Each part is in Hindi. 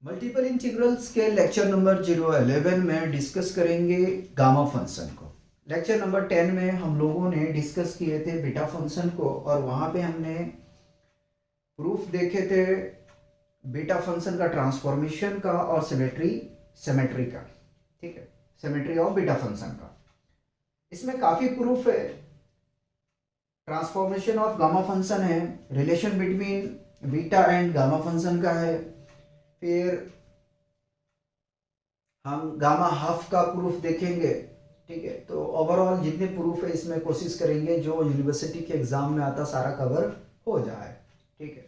मल्टीपल इंटीग्रल्स के लेक्चर नंबर 011 में डिस्कस करेंगे गामा फंक्शन को। लेक्चर नंबर 10 में हम लोगों ने डिस्कस किए थे बीटा फंक्शन को और वहाँ पे हमने प्रूफ देखे थे बीटा फंक्शन का ट्रांसफॉर्मेशन का और सिमेट्री का। ठीक है, सिमेट्री ऑफ बीटा फंक्शन का। इसमें काफ़ी प्रूफ है। ट्रांसफॉर्मेशन ऑफ गामा फंक्शन है, relation between beta and gamma function का है, फिर हम गामा हाफ का प्रूफ देखेंगे। ठीक है, तो ओवरऑल जितने प्रूफ है इसमें कोशिश करेंगे जो यूनिवर्सिटी के एग्जाम में आता सारा कवर हो जाए। ठीक है,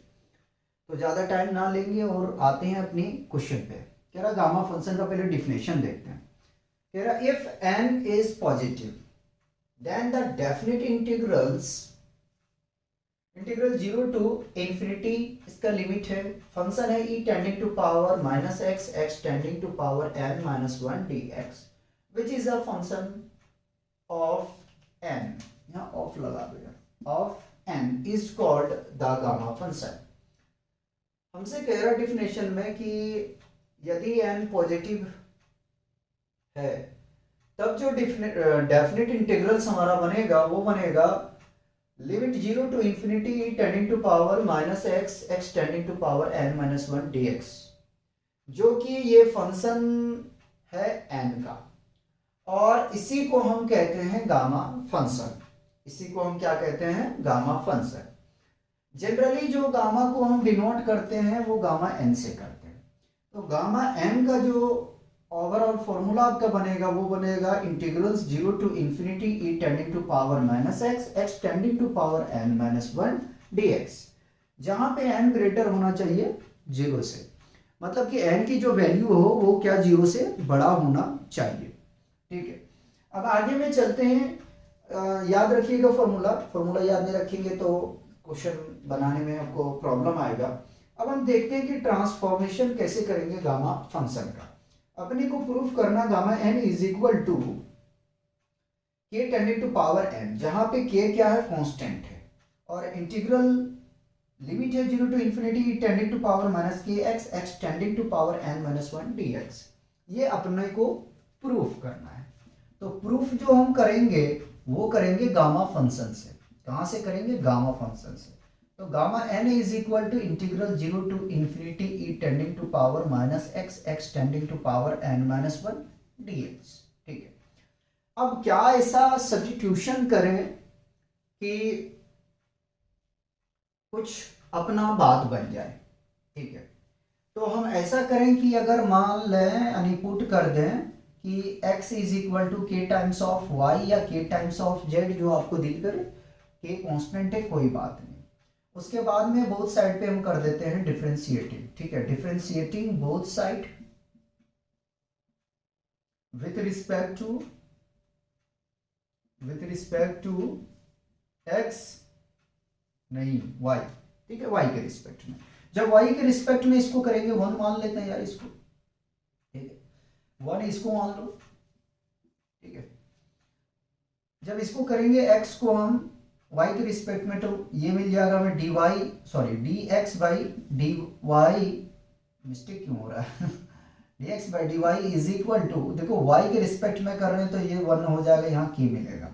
तो ज़्यादा टाइम ना लेंगे और आते हैं अपनी क्वेश्चन पे। कह रहा गामा फंक्शन का पहले डिफिनेशन देखते हैं। कह रहा if n is positive then the definite integral 0 to infinity, इसका लिमिट है, फंक्शन है e tending to power minus x, x tending to power n minus one d x, which is a function of n, यहाँ ऑफ लगा देगा, of n is called the gamma function. हमसे कह रहा डिफिनेशन में कि यदि n पॉजिटिव है तब जो डेफिनेट इंटीग्रल्स हमारा बनेगा वो बनेगा limit 0 to infinity tending to power minus x, x tending to power n minus one d x, जो कि ये फंक्शन है n का, और इसी को हम कहते हैं गामा फंक्शन। इसी को हम क्या कहते हैं? Gamma function. जनरली जो गामा को हम डिनोट करते हैं वो गामा n से करते हैं। तो गामा n का जो ओवरऑल फॉर्मूला आपका बनेगा वो बनेगा integrals 0 to infinity e tending to power minus x, x tending to power n minus one d x, जहां पे n ग्रेटर होना चाहिए 0 से, मतलब कि n की जो वैल्यू हो वो क्या 0 से बड़ा होना चाहिए। ठीक है, अब आगे में चलते हैं। याद रखिएगा फॉर्मूला याद नहीं रखेंगे तो क्वेश्चन बनाने में आपको प्रॉब्लम आएगा। अब हम देखते हैं कि ट्रांसफॉर्मेशन कैसे करेंगे गामा फंक्शन का। अपने को प्रूफ करना gamma n is equal to k tending to power n, जहां पे k क्या है? कांस्टेंट है, और इंटीग्रल लिमिट है 0 to infinity tending to power minus k x, x tending to power n minus one d x. ये अपने को प्रूफ करना है। तो प्रूफ जो हम करेंगे वो करेंगे गामा फंक्शन से। कहां से करेंगे? गामा फंक्शन से। तो gamma n is equal to integral 0 to infinity e tending to power minus x, x tending to power n minus one d x. ठीक है, अब क्या ऐसा सब्स्टिट्यूशन करें कि कुछ अपना बात बन जाए। ठीक है, तो हम ऐसा करें कि अगर मान लें यानी पुट कर दें कि x इज इक्वल टू के टाइम्स ऑफ y या के टाइम्स ऑफ z, जो आपको दिल करे। के कांस्टेंट है, कोई बात नहीं। उसके बाद में बोथ साइड पे हम कर देते हैं डिफरेंशिएटिंग। ठीक है, differentiating both side with respect to x, नहीं y। ठीक है, y के रिस्पेक्ट में। जब y के रिस्पेक्ट में इसको करेंगे 1 मान लेते हैं यार इसको। ठीक है, 1 इसको मान लो। ठीक है, जब इसको करेंगे x को हम y के रिस्पेक्ट में, तो ये मिल जाएगा हमें dx by d y, mistake क्यों हो रहा है dx by d y is equal to, देखो y के रिस्पेक्ट में कर रहे हैं तो ये 1 हो जाएगा, यहाँ k मिलेगा।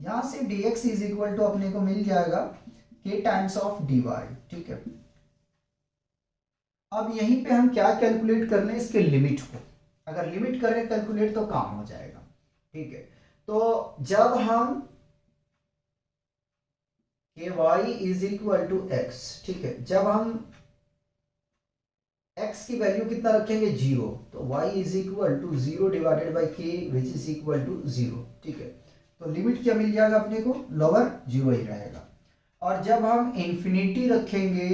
यहाँ से dx इज इक्वल टू अपने को मिल जाएगा k टाइम्स ऑफ dy। ठीक है, अब यहीं पे हम क्या कैलकुलेट कर लें? इसके लिमिट को। अगर लिमिट करें कैलकुलेट तो काम हो जाएगा। ठीक है, तो जब हम के y is equal to x, ठीक है, जब हम x की वैल्यू कितना रखेंगे? 0, तो y is equal to 0 divided by k which is equal to 0। ठीक है, तो लिमिट क्या मिल जाएगा अपने को? लोअर 0 ही रहेगा। और जब हम इंफिनिटी रखेंगे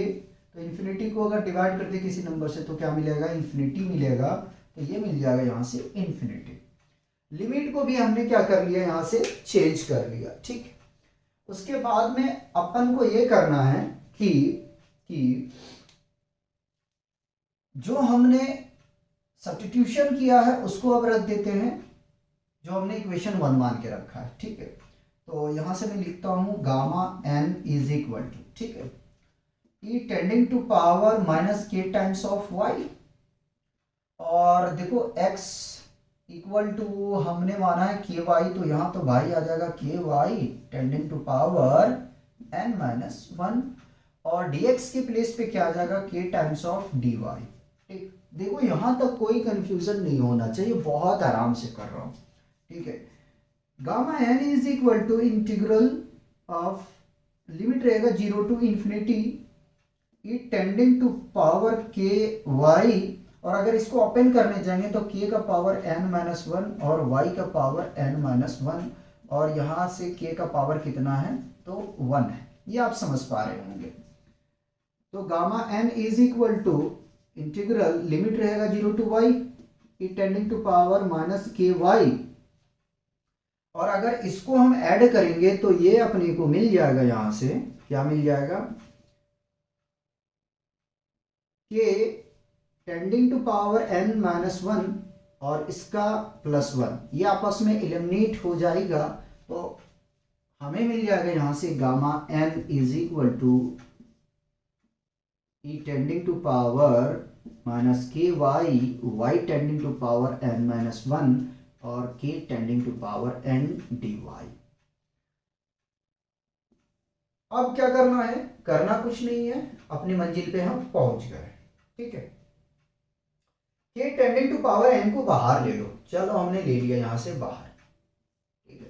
तो इंफिनिटी को अगर डिवाइड करते किसी नंबर से तो क्या मिलेगा? इंफिनिटी मिलेगा, तो ये मिल जाएगा यहाँ से इंफिनिटी। लिमिट को भी हमने क्या कर लिया? यहाँ से चेंज कर लिया। ठीक है, उसके बाद में अपन को ये करना है कि जो हमने सब्स्टिट्यूशन किया है उसको अब रख देते हैं, जो हमने इक्वेशन 1 मान के रखा है। ठीक है, तो यहां से मैं लिखता हूं gamma n is equal to, ठीक है, e tending to power minus k times of y, और देखो x इक्वल टू हमने माना है के वाई, तो यहाँ तो भाई आ जाएगा k y tending to power n minus one, और dx की प्लेस पे क्या आ जाएगा k टाइम्स ऑफ dy। ठीक, देखो यहाँ तक कोई कंफ्यूजन नहीं होना चाहिए, बहुत आराम से कर रहा हूँ। ठीक है, gamma n is equal to integral of, limit रहेगा 0 to infinity e tending to power k y, और अगर इसको ओपन करने जाएंगे तो k का पावर n माइनस वन और y का पावर n माइनस वन, और यहाँ से k का पावर कितना है तो 1 है, ये आप समझ पा रहे होंगे। तो gamma n is equal to integral, limit रहेगा 0 to y e tending to power minus k y, और अगर इसको हम ऐड करेंगे तो ये अपने को मिल जाएगा, यहां से क्या मिल जाएगा, k tending to power n minus one और इसका प्लस वन, ये आपस में एलिमिनेट हो जाएगा, तो हमें मिल जाएगा यहां से gamma n is equal to e tending to power minus k y tending to power n minus one और k tending to power n dy। अब क्या करना है, करना कुछ नहीं है, अपनी मंजिल पे हम पहुंच गए। ठीक है, k tending to power n को बाहर ले लो, चलो हमने ले लिया यहां से बाहर। ठीक है,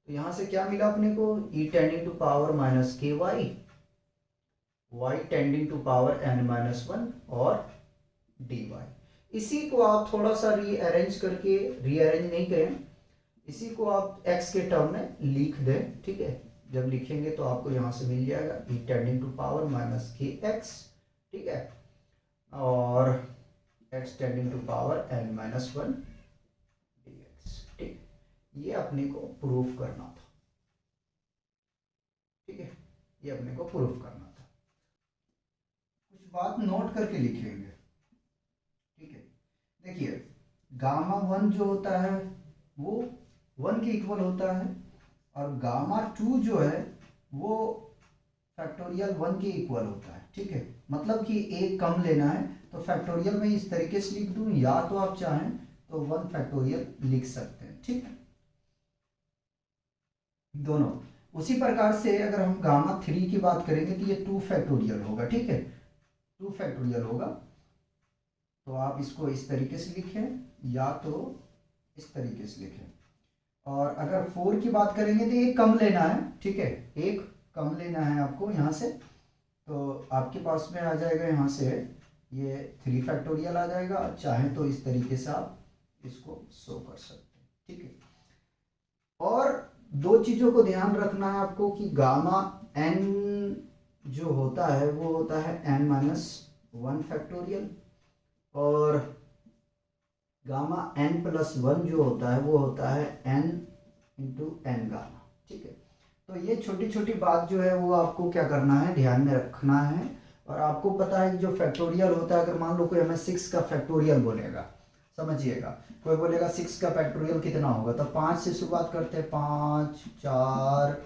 तो यहां से क्या मिला अपने को, e tending to power minus k y tending to power n minus one और dy। इसी को आप थोड़ा सा रीअरेंज करके, रीअरेंज नहीं करें, इसी को आप x के टर्म में लिख दें। ठीक है, जब लिखेंगे तो आपको यहां से मिल जाएगा e tending to power minus k x, ठीक है, और x tending to power n minus one dx। ठीक, ये अपने को प्रूफ करना था। ठीक है, ये अपने को प्रूफ करना था, कुछ बात नोट करके लिखेंगे। ठीक है, देखिए गामा वन जो होता है वो वन के इक्वल होता है, और गामा टू जो है वो फैक्टोरियल वन के इक्वल होता है। ठीक है, मतलब कि एक कम लेना है तो फैक्टोरियल में इस तरीके से लिख दूं, या तो आप चाहें तो वन फैक्टोरियल लिख सकते हैं। ठीक है, दोनों उसी प्रकार से अगर हम गामा थ्री की बात करेंगे तो ये टू फैक्टोरियल होगा। ठीक है, टू फैक्टोरियल होगा, तो आप इसको इस तरीके से लिखें या तो इस तरीके से लिखें। और अगर फोर की बात करेंगे तो एक कम लेना है। ठीक है, एक कम लेना है आपको यहाँ से, तो आपके पास में आ जाएगा यहाँ से ये थ्री फैक्टोरियल आ जाएगा, चाहे तो इस तरीके से आप इसको शो कर सकते हैं। ठीक है, और दो चीज़ों को ध्यान रखना है आपको कि गामा n जो होता है वो होता है n माइनस वन फैक्टोरियल, और गामा n प्लस वन जो होता है वो होता है n इंटू एन गामा। ठीक है, तो ये छोटी छोटी बात जो है वो आपको क्या करना है, ध्यान में रखना है। और आपको पता है कि जो फैक्टोरियल होता है, अगर मान लो कोई हमें सिक्स का फैक्टोरियल बोलेगा, समझिएगा, कोई बोलेगा सिक्स का फैक्टोरियल कितना होगा, तो पाँच से शुरुआत करते हैं, पाँच, चार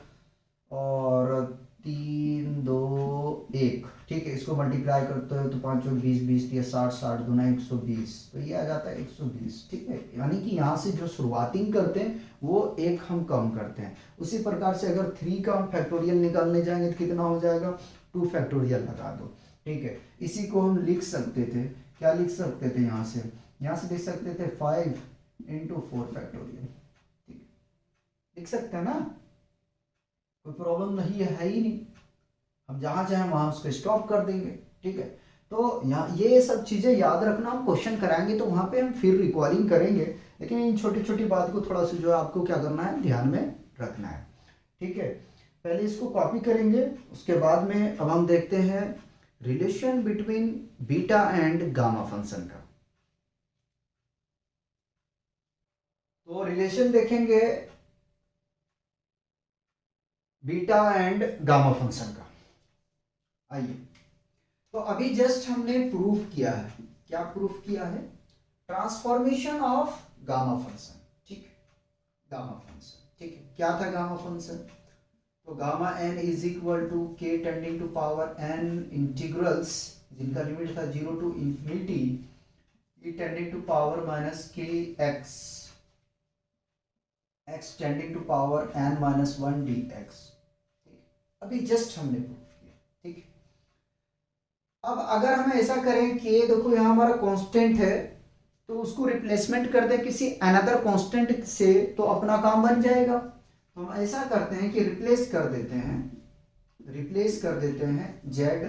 और तीन, दो, एक। ठीक है, इसको मल्टीप्लाई करते हो तो पाँच चौक बीस, बीस दिया साठ, साठ दूना 120, तो ये आ जाता है 120। ठीक है, यानी कि यहाँ से जो शुरुआती करते हैं वो एक हम कम करते हैं। उसी प्रकार से अगर थ्री का हम फैक्टोरियल निकालने जाएंगे तो कितना हो जाएगा, टू फैक्टोरियल लगा दो। ठीक है, इसी को हम लिख सकते थे, क्या लिख सकते थे, यहाँ से लिख सकते थे 5 इंटू फोर फैक्टोरियल। ठीक है, लिख सकते हैं ना, कोई प्रॉब्लम नहीं है ही नहीं, हम जहाँ चाहें वहाँ उसको स्टॉप कर देंगे। ठीक है, तो यहाँ ये सब चीज़ें याद रखना, हम क्वेश्चन कराएंगे तो वहाँ पे हम फिर रिकॉलिंग करेंगे, लेकिन इन छोटी छोटी बात को थोड़ा सा जो है आपको क्या करना है, ध्यान में रखना है। ठीक है, पहले इसको कॉपी करेंगे, उसके बाद में अब हम देखते हैं relation between beta and gamma function का। तो रिलेशन देखेंगे बीटा एंड गामा फंक्शन का। आइए, तो अभी जस्ट हमने प्रूफ किया है, क्या प्रूफ किया है, ट्रांसफॉर्मेशन ऑफ गामा फंक्शन। ठीक, गामा फंक्शन, ठीक है, क्या था गामा फंक्शन, तो gamma n is equal to k tending to power n integrals जिनका लिमिट था 0 to infinity e tending to power minus k x x tending to power N minus one d x. अभी जस्ट हमने प्रूफ किया, ठीक। अब अगर हम ऐसा करें कि देखो यहाँ हमारा कांस्टेंट है, तो उसको रिप्लेसमेंट कर दें किसी अनदर कांस्टेंट से, तो अपना काम बन जाएगा। तो हम ऐसा करते हैं कि रिप्लेस कर देते हैं जेड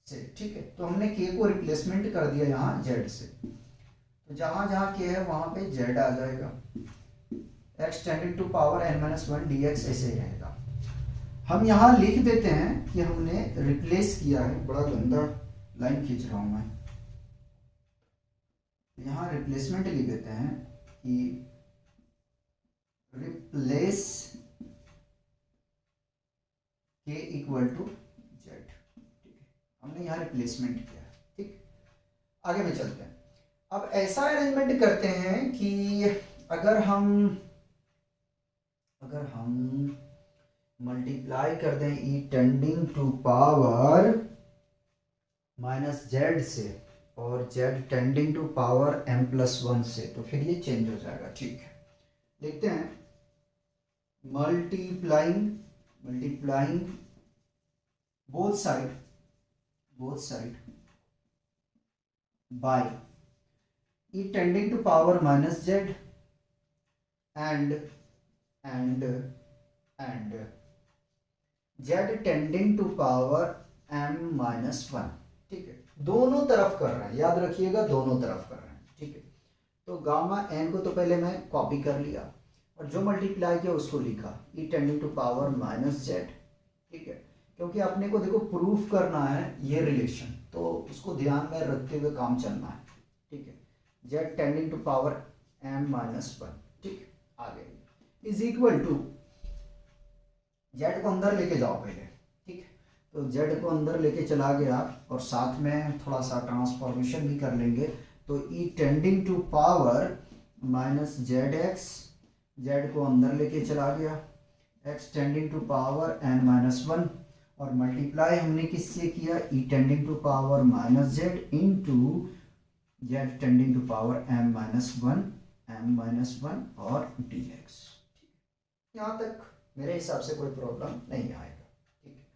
से, ठीक है। तो हमने के को रिप्लेसमेंट कर दिया यहाँ जेड से, तो जहां जहां के है वहां पे जेड आ जाएगा। X tending to power N minus one d x ऐसे ही रहेगा। हम यहाँ लिख देते हैं कि हमने रिप्लेस किया है, बड़ा गंदा लाइन खींच रहा हूं मैं, यहाँ रिप्लेसमेंट लिख देते हैं कि रिप्लेस के इक्वल टू जेड, ठीक है। हमने यहाँ रिप्लेसमेंट किया है, ठीक। आगे में चलते हैं। अब ऐसा अरेंजमेंट करते हैं कि अगर हम मल्टीप्लाई कर दें e tending to power minus z से और z tending to power M plus one से, तो फिर ये चेंज हो जाएगा, ठीक है। देखते हैं, multiplying both side by e tending to power minus z and z tending to power m minus one, ठीक है। दोनों तरफ कर रहे हैं, याद रखिएगा दोनों तरफ कर रहे हैं, ठीक है। तो गामा एन को तो पहले मैं कॉपी कर लिया और जो मल्टीप्लाई किया उसको लिखा e tending to power minus z, ठीक है। क्योंकि अपने को देखो प्रूफ करना है ये रिलेशन, तो उसको ध्यान में रखते हुए काम चलना है, ठीक है। Z tending to power m minus one, ठीक। आगे इज इक्वल टू, जेड को अंदर लेके जाओ पहले, ठीक है। तो जेड को अंदर लेके चला गया और साथ में थोड़ा सा ट्रांसफॉर्मेशन भी कर लेंगे, तो e tending to power minus z x, z को अंदर लेके चला गया, x tending to power N minus one, और मल्टीप्लाई हमने किससे किया, e tending to power minus z into z tending to power m minus one और डी एक्स। यहाँ तक मेरे हिसाब से कोई प्रॉब्लम नहीं आएगा, ठीक है।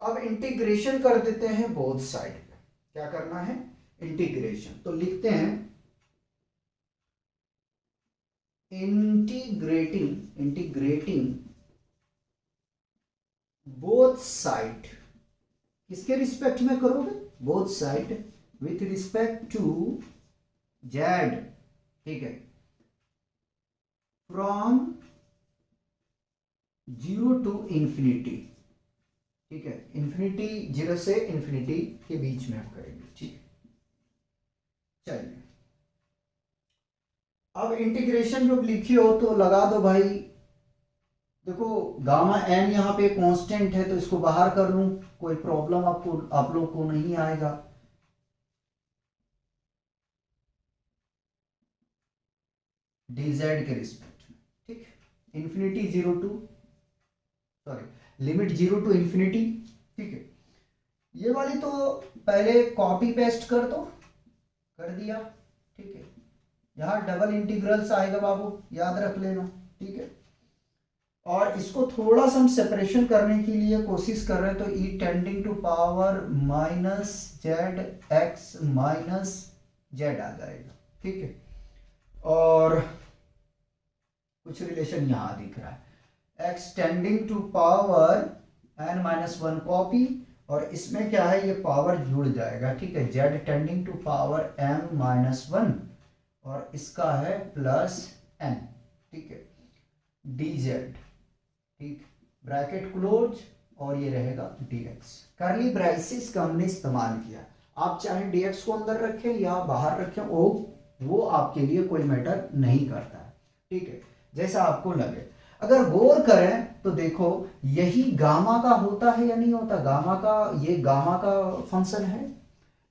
अब इंटीग्रेशन कर देते हैं बोथ साइड पे। क्या करना है, इंटीग्रेशन। तो लिखते हैं इंटीग्रेटिंग बोथ साइड, किसके रिस्पेक्ट में करोगे, both side with respect to z, ठीक है, फ्रॉम 0 टू इंफिनिटी, ठीक है। इंफिनिटी, 0 से इंफिनिटी के बीच में हम करेंगे, ठीक है। चलिए, अब इंटीग्रेशन जब लिखी हो तो लगा दो भाई। देखो गामा एन यहाँ पे कांस्टेंट है, तो इसको बाहर कर लूं, कोई प्रॉब्लम आप लोग को नहीं आएगा। dz के रिस्पेक्ट में, ठीक। Infinity 0 to, sorry limit 0 to infinity, ठीक है। ये वाली तो पहले कॉपी पेस्ट कर दो, कर दिया, ठीक है। यहाँ डबल इंटीग्रल्स आएगा बाबू, याद रख लेना, ठीक है। और इसको थोड़ा सा हम सेपरेशन करने के लिए कोशिश कर रहे हैं, तो e tending to power minus z x minus z आ जाएगा, ठीक है। और कुछ रिलेशन यहाँ दिख रहा है, x tending to power N minus one copy, और इसमें क्या है, ये पावर जुड़ जाएगा, ठीक है। Z tending to power m minus one, और इसका है प्लस एन, ठीक है, डी जेड, ठीक, ब्रैकेट क्लोज, और ये रहेगा dx। करली ब्राइसिस का हमने इस्तेमाल किया, आप चाहे dx को अंदर रखें या बाहर रखें, वो आपके लिए कोई मैटर नहीं करता है, ठीक है, जैसा आपको लगे। अगर गौर करें तो देखो यही गामा का होता है या नहीं होता, गामा का, ये गामा का फंक्शन है,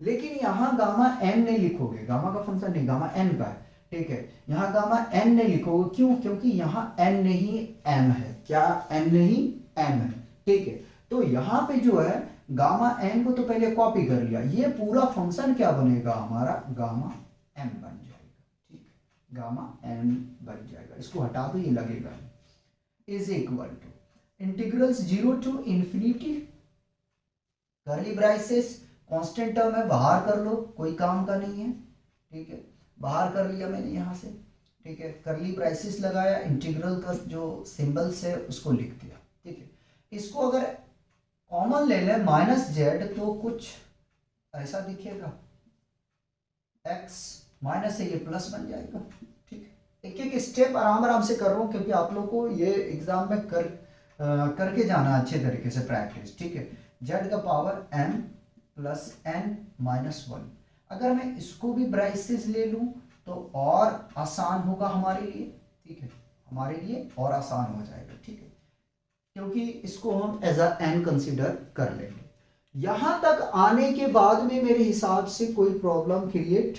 लेकिन यहाँ गामा एन नहीं लिखोगे, गामा का फंक्शन नहीं, गामा एन का है, ठीक है। यहाँ गामा एन नहीं लिखोगे, क्यों, क्योंकि यहाँ एन नहीं एम है, क्या एन नहीं एम है, ठीक है। तो यहाँ पे जो है गामा एन को तो पहले कॉपी कर लिया, ये पूरा फंक्शन क्या बनेगा हमारा, गामा m बन जाएगा, ठीक है, गामा m बन जाएगा, इसको हटा दो ये लगेगा, is equal to integrals 0 to infinity, curly braces constant term है, बाहर कर लो, कोई काम का नहीं है, ठीक है, बाहर कर लिया मैंने यहाँ से, ठीक है, करली ब्राइसेस लगाया, इंटीग्रल का जो सिंबल्स है उसको लिख दिया, ठीक है। इसको अगर कॉमन ले लें माइनस जेड तो कुछ ऐसा दिखेगा, x माइनस है ये प्लस बन जाएगा, ठीक है। एक एक स्टेप आराम आराम से कर रहा हूँ क्योंकि आप लोग को ये एग्जाम में करके जाना अच्छे तरीके से प्रैक्टिस, ठीक है। z का power m plus n minus 1, अगर मैं इसको भी ब्राइसेस ले लूँ तो और आसान होगा हमारे लिए, ठीक है, हमारे लिए और आसान हो जाएगा, ठीक है, क्योंकि इसको हम एज अ एन कंसिडर कर लेंगे। यहां तक आने के बाद में मेरे हिसाब से कोई प्रॉब्लम क्रिएट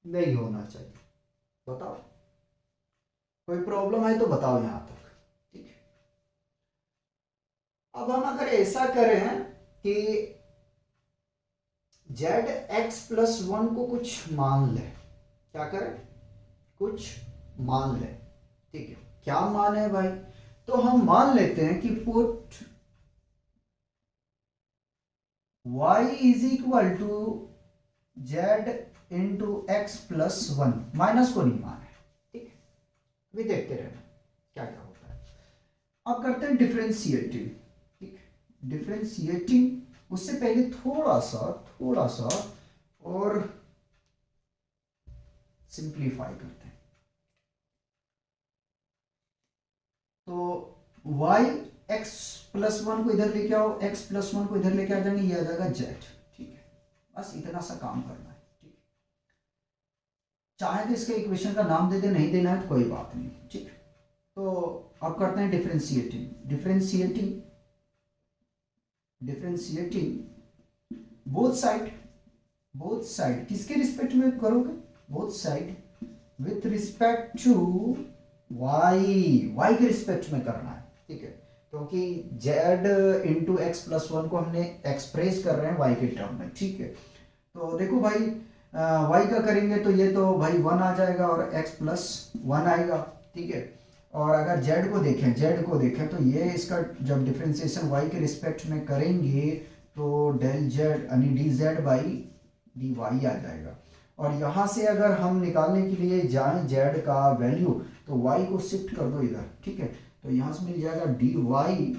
नहीं होना चाहिए, बताओ कोई प्रॉब्लम है तो बताओ यहां तक, ठीक है। अब हम अगर ऐसा करें कि जेड एक्स प्लस 1 को कुछ मान ले, क्या करें, कुछ मान ले, ठीक है, क्या मान है भाई, तो हम मान लेते हैं कि put y is equal to z into x plus 1, minus को नहीं माना है, ठीक है, भी देखते रहना क्या क्या होता है। अब करते हैं डिफरेंशिएटिंग, ठीक है, डिफरेंशिएटिंग उससे पहले थोड़ा सा और सिंप्लीफाई करते हैं, तो y x प्लस 1 को इधर लेके आओ, x प्लस 1 को इधर लेके आ जाएंगे, ये आ जाएगा z, ठीक है, बस इतना सा काम करना है, ठीक है। चाहे तो इसके इक्वेशन का नाम दे दे, नहीं देना है तो कोई बात नहीं, ठीक है। तो अब करते हैं डिफरेंशिएटिंग बोथ साइड किसके रिस्पेक्ट में करोगे, both side with respect to y के रिस्पेक्ट में करना है, ठीक है, क्योंकि z इंटू एक्स प्लस 1 को हमने एक्सप्रेस कर रहे हैं y के टर्म में, ठीक है। तो देखो भाई y का करेंगे तो ये तो भाई 1 आ जाएगा और x प्लस 1 आएगा, ठीक है। और अगर z को देखें तो ये इसका जब डिफरेंशिएशन y के रिस्पेक्ट में करेंगे तो डेल z यानी d z by d y आ जाएगा, और यहाँ से अगर हम निकालने के लिए जाएं z का वैल्यू तो y को शिफ्ट कर दो इधर, ठीक है, तो यहाँ से मिल जाएगा d y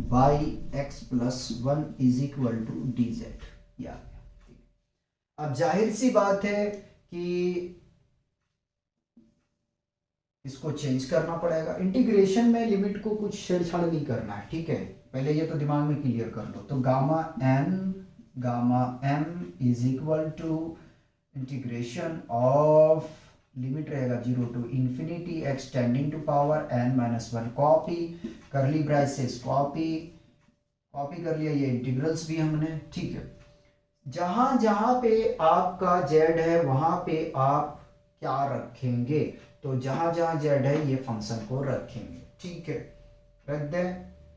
by x plus 1 is equal to d z, ये आ गया, ठीक है। अब जाहिर सी बात है कि इसको चेंज करना पड़ेगा, इंटीग्रेशन में लिमिट को कुछ छेड़छाड़ नहीं करना है, ठीक है, पहले ये तो दिमाग में क्लियर कर लो। तो gamma m is equal to integration of, limit रहेगा 0 to infinity x tending to power n minus 1, copy curly braces, copy कर लिया, ये इंटीग्रल्स भी हमने, ठीक है। जहां जहां पे आपका z है वहां पे आप क्या रखेंगे, तो जहां जहां z है ये फंक्शन को रखेंगे, ठीक है, रख दें,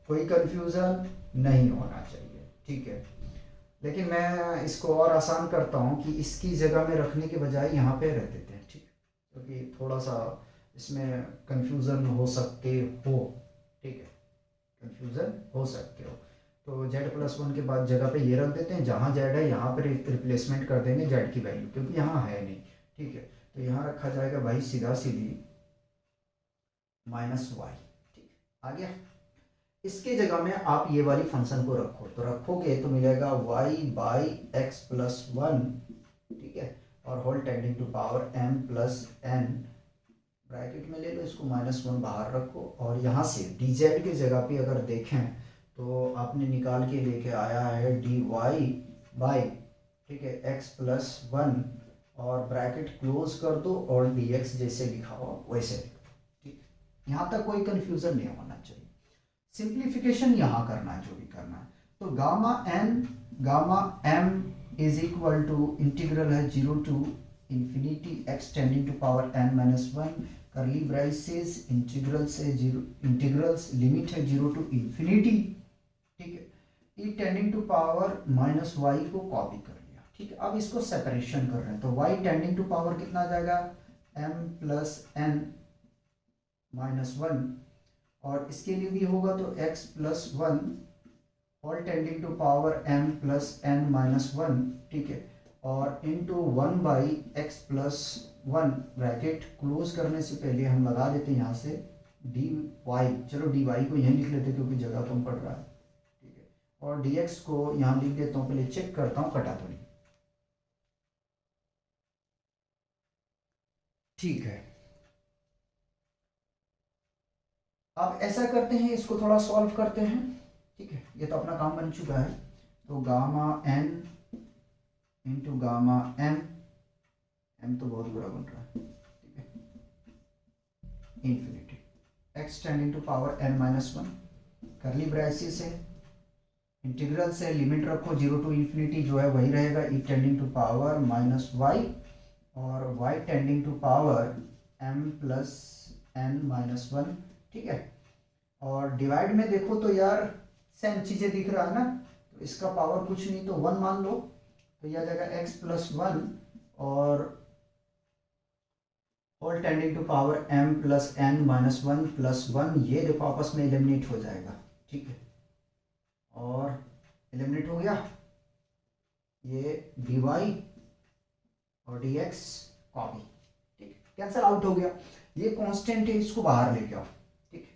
कोई कंफ्यूजन नहीं होना चाहिए, ठीक है। लेकिन मैं इसको और आसान करता हूँ कि इसकी जगह में रखने के बजाय यहाँ पे रख देते हैं, ठीक है, क्योंकि थोड़ा सा इसमें कंफ्यूजन हो सकते हो, ठीक है, कंफ्यूजन हो सकते हो। तो z प्लस 1 के बाद जगह पे ये रख देते हैं, जहाँ z है यहाँ पर रिप्लेसमेंट कर देंगे z की वैल्यू, क्योंकि यहाँ है नहीं, ठीक है, तो यहाँ रखा जाएगा भाई सीधा सीधी माइनस वाई, ठीक, आ गया। इसके जगह में आप ये वाली फंक्शन को रखो, तो रखोगे तो मिलेगा y बाई एक्स प्लस 1, ठीक है, और whole tending to power m plus n, bracket में ले लो, इसको माइनस 1 बाहर रखो, और यहाँ से dz की जगह पे अगर देखें तो आपने निकाल के लेके आया है dy बाई, ठीक है, x प्लस 1, और ब्रैकेट क्लोज कर दो और dx जैसे लिखा हो वैसे लिख दो, ठीक, यहाँ तक कोई कंफ्यूजन नहीं होना चाहिए। सिंप्लीफिकेशन यहाँ करना है जो भी करना है, तो gamma m is equal to integral है 0 to infinity x tending to power n minus 1, curly ब्राइसेस integral से 0, इंटीग्रल्स लिमिट है 0 टू इंफिनिटी, ठीक है, e tending to power minus y को कॉपी कर लिया। ठीक है, अब इसको सेपरेशन कर रहे हैं तो वाई टेंडिंग टू पावर कितना आ जाएगा, M plus N minus one, और इसके लिए भी होगा तो X plus one all tending to power M plus N minus one. ठीक है, और into one by x plus one, bracket close करने से पहले हम लगा देते हैं यहाँ से डी वाई, चलो डी वाई को यहीं लिख लेते क्योंकि जगह कम पड़ रहा है। ठीक है, और डी एक्स को यहाँ लिख देता हूँ, पहले चेक करता हूँ कटा तो नहीं। ठीक है, अब ऐसा करते हैं, इसको थोड़ा सॉल्व करते हैं। ठीक है, ये तो अपना काम बन चुका है, तो gamma N into gamma m, m तो बहुत बड़ा बन रहा है। ठीक है, infinity x tending to power N minus one, curly bracket से इंटीग्रल से लिमिट रखो 0 टू इंफिनिटी, जो है वही रहेगा, e tending to power minus y और y tending to power M plus N minus one. ठीक है, और डिवाइड में देखो तो यार सेम चीजें दिख रहा है ना, तो इसका पावर कुछ नहीं तो वन मान लो, तो यह जाएगा एक्स प्लस वन और whole tending to power M plus N minus one plus one, ये देखो आपस में एलिमिनेट हो जाएगा। ठीक है, और एलिमिनेट हो गया, ये डी वाई और डी एक्स कॉपी, ठीक, कैंसल आउट हो गया। ये कांस्टेंट है, इसको बाहर लेके आओ। ठीक है,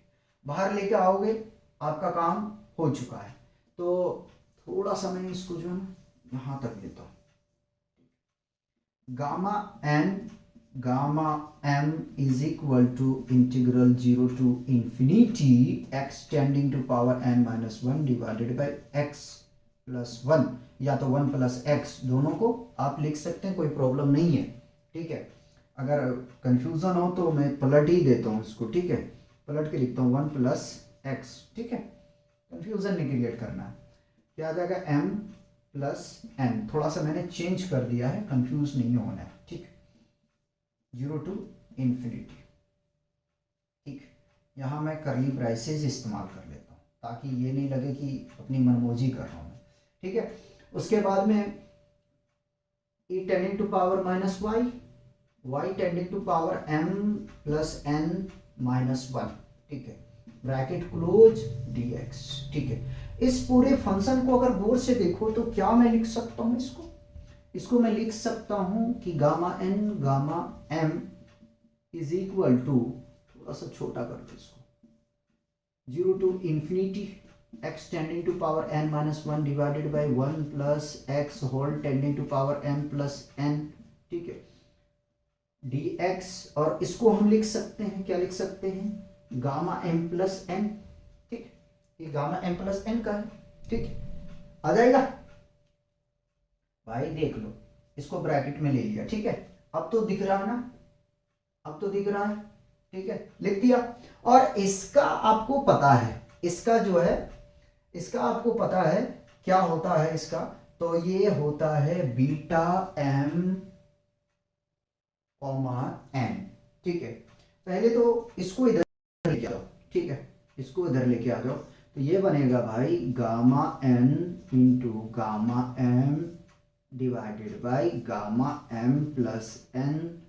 बाहर लेके आओगे आपका काम हो चुका है। तो थोड़ा सा मैं इसको जो है ना यहाँ तक लेता हूँ, gamma M is equal to integral 0 to infinity x tending to power N minus one divided by x plus one, या तो वन प्लस एक्स, दोनों को आप लिख सकते हैं, कोई प्रॉब्लम नहीं है। ठीक है, अगर कंफ्यूजन हो तो मैं पलट ही देता हूँ इसको। ठीक है, पलट के लिखता हूँ वन प्लस एक्स। ठीक है, कंफ्यूजन नहीं क्रिएट करना है, क्या आ जाएगा एम प्लस एन, थोड़ा सा मैंने चेंज कर दिया है, कंफ्यूज नहीं होना है। ठीक, 0 टू इंफिनिटी। ठीक, यहाँ मैं करली ब्रैकेट्स इस्तेमाल कर लेता हूँ ताकि ये नहीं लगे कि अपनी मनमोजी कर रहा हूँ मैं। ठीक है, उसके बाद में e tending to power minus y, y tending to power M plus N minus one. ठीक है, ब्रैकेट क्लोज डी एक्स। ठीक है, इस पूरे फंक्शन को अगर गौर से देखो तो क्या मैं लिख सकता हूँ, इसको मैं लिख सकता हूँ कि gamma N gamma M is equal to, थोड़ा सा छोटा कर दो इसको, 0 to infinity x tending to power N minus one divided by one plus X whole tending to power M plus N. ठीक है, डी एक्स, और इसको हम लिख सकते हैं, क्या लिख सकते हैं, गामा एम प्लस एन। ठीक, ये गामा एम प्लस एन का है। ठीक, आ जाएगा भाई, देख लो, इसको ब्रैकेट में ले लिया। ठीक है, अब तो दिख रहा है ना, अब तो दिख रहा है। ठीक है, लिख दिया, और इसका आपको पता है, इसका जो है, इसका आपको पता है क्या होता है इसका, तो ये होता है बीटा एम कॉमा एन। ठीक है, पहले तो इसको इधर लेके आओ। ठीक है, इसको इधर लेके आ जाओ, तो ये बनेगा भाई gamma N into gamma M divided by gamma M plus N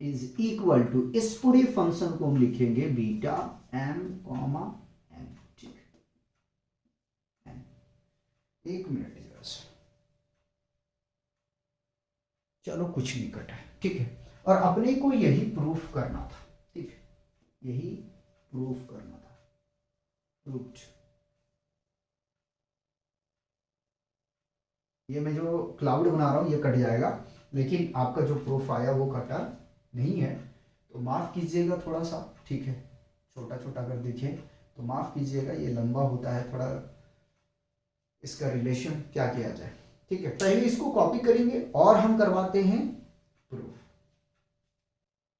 is equal to, इस पूरे फंक्शन को हम लिखेंगे बीटा एम कॉमा एन। ठीक, एन, एक मिनट जरा सा, चलो कुछ नहीं कटा है। ठीक है, और अपने को यही प्रूफ करना था। ठीक, यही प्रूफ करना था, प्रूफ्ड। ये मैं जो क्लाउड बना रहा हूँ ये कट जाएगा, लेकिन आपका जो प्रूफ आया वो कटा नहीं है, तो माफ़ कीजिएगा थोड़ा सा। ठीक है, छोटा छोटा कर दीजिए, तो माफ़ कीजिएगा, ये लंबा होता है थोड़ा, इसका रिलेशन क्या किया जाए। ठीक है, पहले इसको कॉपी करेंगे और हम करवाते हैं प्रूफ।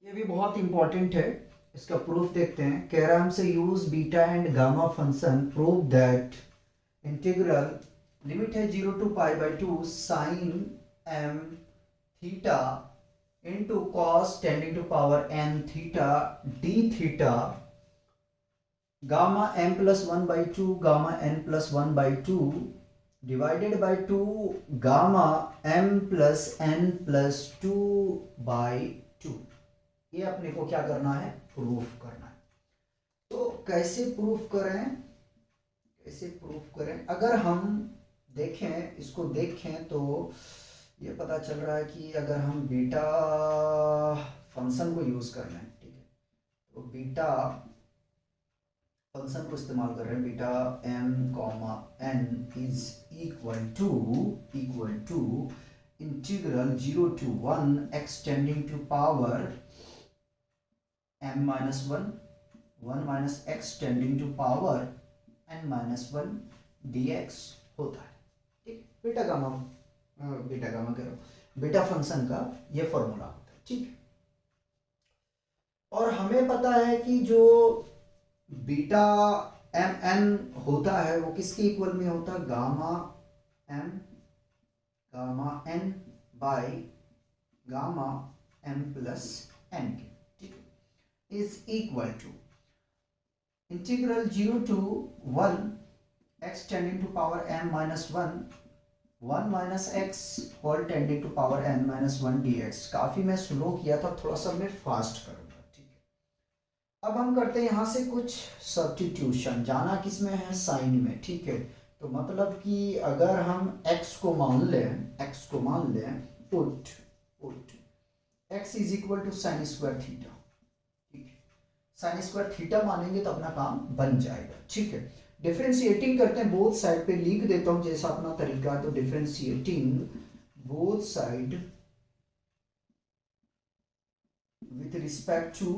ये भी बहुत इंपॉर्टेंट है, इसका प्रूफ देखते हैं। कह रहा है हमसे use beta and gamma function prove that integral limit है 0 to pi by 2 sine M theta into cos tending to power N theta D theta gamma m plus 1/2 gamma n plus 1/2 divided by 2 gamma m plus n plus 2/2। ये अपने को क्या करना है, प्रूफ करना है। तो कैसे प्रूफ करें, कैसे प्रूफ करें? अगर हम देखें, इसको देखें तो ये पता चल रहा है कि अगर हम बीटा फंक्शन को यूज कर लें, ठीक है, तो बीटा फंक्शन को इस्तेमाल कर रहे हैं, beta m comma n is equal to integral 0 to 1 X tending to power m minus 1 minus x tending to power n minus 1 dx होता है, ठीक। बीटा गामा करो, बीटा फंक्शन का ये फॉर्मूला होता है, ठीक। और हमें पता है कि जो बीटा एम एन होता है वो किसके इक्वल में होता है, gamma N by gamma M plus N के, ठीक है, is equal to integral 0 to 1 x tending to power m minus 1 minus x whole tending to power n minus 1 dx। काफी मैं स्लो किया था, थोड़ा सा मैं फास्ट करूंगा, ठीक है। अब हम करते हैं यहाँ से कुछ सब्स्टिट्यूशन, जाना किस में है, साइन में, ठीक है। तो मतलब कि अगर हम x को मान लें put x is equal to sine square theta, ठीक है। साइन स्क्वायर थीटा मानेंगे तो अपना काम बन जाएगा, ठीक है। डिफरेंशिएटिंग करते हैं, बोथ साइड पे लिख देता हूं जैसा अपना तरीका है। तो differentiating both side with respect to